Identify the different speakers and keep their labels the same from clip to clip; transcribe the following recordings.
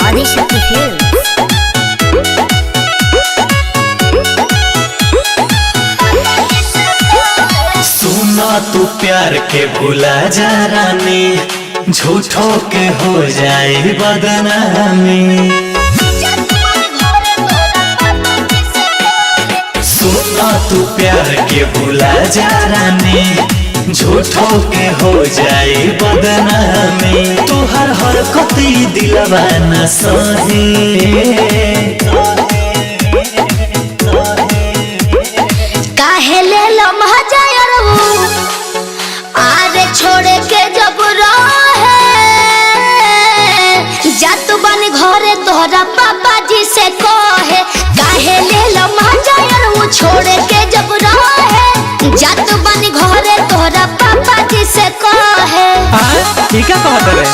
Speaker 1: Adishakti films.
Speaker 2: सुना तू प्यार के भूला जा रानी, झूठों के हो जाए बदनामी। सुना तू प्यार के भूला जा रानी, झूठों के हो जाए बदनामी। तू हर हरकती दिलवा न सहे,
Speaker 1: काहे ले लम्हा जाय आरे छोड़े के जब रहे जात बन घरे तोहरा पापा जी से कहे। काहे ले लम्हा जाय छोड़े के जब रहे जात बन घरे तोहरा पापा जी से कहे।
Speaker 2: ठीक है कहत रे।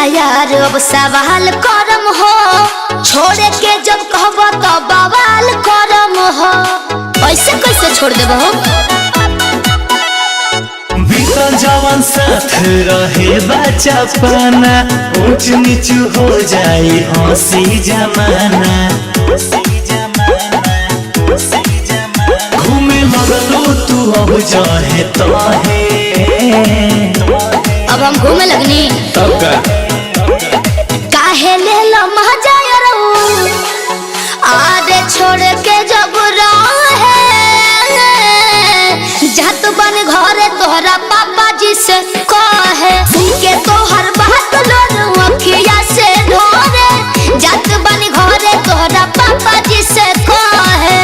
Speaker 2: यार अब सवाल करम हो, छोड़े के जब कहब तो बवाल करम हो। ऐसे कैसे छोड़ देब हो? बीतल जवान साथ रहे बच्चा पाना, ऊंच नीच हो जाए हंसी जमाना। घूमे लगलो तू अब जाहे तोहे,
Speaker 1: अब हम घूमे लगनी
Speaker 2: तब का
Speaker 1: काहे ले लम्हा जाय आरे छोड़ के जब रहे जात बन घरे तोहरा पापा जी से कहे। के तोहर बात लोर अखिया से ढोरे जात बन घरे तोहरा पापा जी से कहे।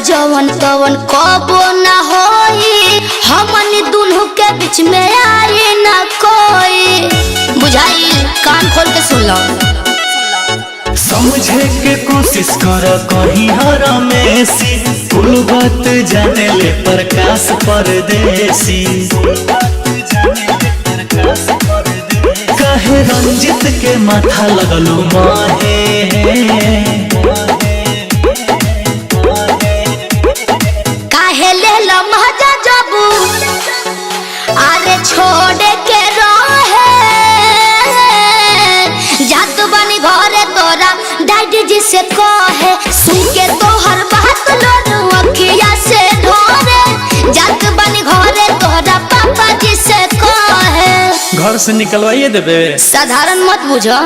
Speaker 1: जवन तवन कबो न होई, हमनी दुनू के बीच में आई न कोई। बुझाई कान खोल के सुन लो।
Speaker 2: समझे के कोशिश कर कहीं हरमेसी, कुल बात जाने ले प्रकाश परदेसी। कहे रंजित के माथा लगलो माहे,
Speaker 1: आरे छोड़े के रहे जात बनी घरे तोरा डैडी जी से कहे। सुन के तोहर बात लोर अखिया से ढोरे जात बनी घरे तोहरा पापा जी से कहे।
Speaker 2: घर से निकलवाइए देबे,
Speaker 1: साधारण मत बुझो।